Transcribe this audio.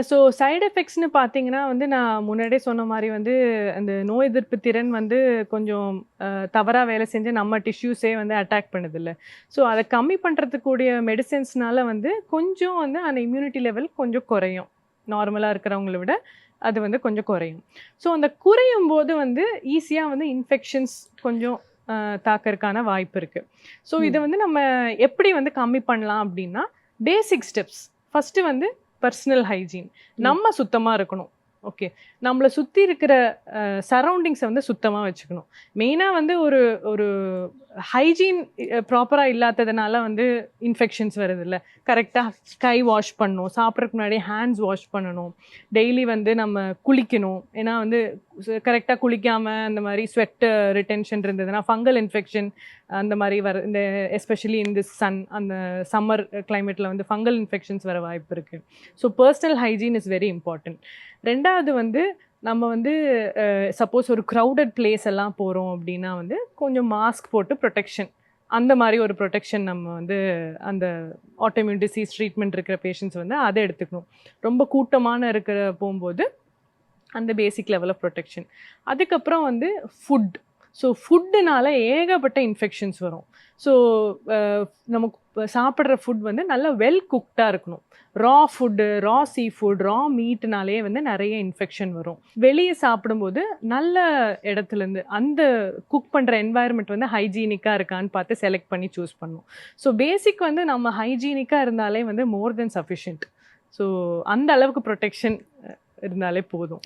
So side எஃபெக்ட்ஸ்னு பார்த்தீங்கன்னா வந்து நான் முன்னாடியே சொன்ன மாதிரி வந்து அந்த நோய் எதிர்ப்பு திறன் வந்து கொஞ்சம் தவறாக வேலை செஞ்சு நம்ம டிஷ்யூஸே வந்து அட்டாக் பண்ணுதில்ல. ஸோ அதை கம்மி பண்ணுறதுக்கூடிய மெடிசன்ஸ்னால வந்து கொஞ்சம் வந்து அந்த இம்யூனிட்டி லெவல் கொஞ்சம் குறையும். நார்மலாக இருக்கிறவங்கள விட அது வந்து கொஞ்சம் குறையும். ஸோ அந்த குறையும் போது வந்து ஈஸியாக வந்து இன்ஃபெக்ஷன்ஸ் கொஞ்சம் தாக்கறதுக்கான வாய்ப்பு இருக்குது. ஸோ இதை வந்து நம்ம எப்படி வந்து கம்மி பண்ணலாம் அப்படின்னா, பேசிக் ஸ்டெப்ஸ். ஃபஸ்ட்டு வந்து பர்சனல் ஹைஜீன். நம்ம சுத்தமாக இருக்கணும். ஓகே, நம்மளை சுற்றி இருக்கிற சரௌண்டிங்ஸை வந்து சுத்தமாக வச்சுக்கணும். மெயினாக வந்து ஒரு ஒரு ஹைஜீன் ப்ராப்பராக இல்லாததுனால வந்து இன்ஃபெக்ஷன்ஸ் வருது இல்லை. கரெக்டாக கை வாஷ் பண்ணணும், சாப்பிட்றதுக்கு முன்னாடி ஹேண்ட்ஸ் வாஷ் பண்ணணும், டெய்லி வந்து நம்ம குளிக்கணும். ஏன்னா வந்து கரெக்டாக குளிக்காமல் அந்த மாதிரி ஸ்வெட் ரிட்டென்ஷன் இருந்ததுன்னா ஃபங்கல் இன்ஃபெக்ஷன் அந்த மாதிரி இந்த எஸ்பெஷலி இந்த அந்த சம்மர் கிளைமேட்டில் வந்து ஃபங்கல் இன்ஃபெக்ஷன்ஸ் வர வாய்ப்பு இருக்குது. So personal hygiene is very important. ரெண்டாவது வந்து நம்ம வந்து சப்போஸ் ஒரு க்ரௌடட் பிளேஸ் எல்லாம் போகிறோம் அப்படின்னா வந்து கொஞ்சம் மாஸ்க் போட்டு ப்ரொடெக்ஷன், அந்த மாதிரி ஒரு ப்ரொடெக்ஷன் நம்ம வந்து அந்த ஆட்டோமியூன் டிசீஸ் ட்ரீட்மெண்ட் இருக்கிற பேஷண்ட்ஸ் வந்து அதை எடுத்துக்கணும். ரொம்ப கூட்டமான போகும்போது அந்த பேசிக் லெவல் ஆஃப் ப்ரொடெக்ஷன். அதுக்கப்புறம் வந்து ஃபுட். ஸோ ஃபுட்டுனால ஏகப்பட்ட இன்ஃபெக்ஷன்ஸ் வரும். ஸோ நமக்கு சாப்பிட்ற ஃபுட் வந்து நல்லா வெல் குக்டாக இருக்கணும். ரா ஃபுட்டு, ரா சீ ஃபுட், ரா மீட்னாலே வந்து நிறைய இன்ஃபெக்ஷன் வரும். வெளியே சாப்பிடும்போது நல்ல இடத்துலேருந்து அந்த குக் பண்ணுற என்வாயர்மெண்ட் வந்து ஹைஜீனிக்காக இருக்கான்னு பார்த்து செலக்ட் பண்ணி சூஸ் பண்ணணும். ஸோ பேசிக் வந்து நம்ம ஹைஜீனிக்காக இருந்தாலே வந்து மோர் தென் சஃபிஷியன்ட். ஸோ அந்த அளவுக்கு ப்ரொடெக்ஷன் இருந்தாலே போதும்.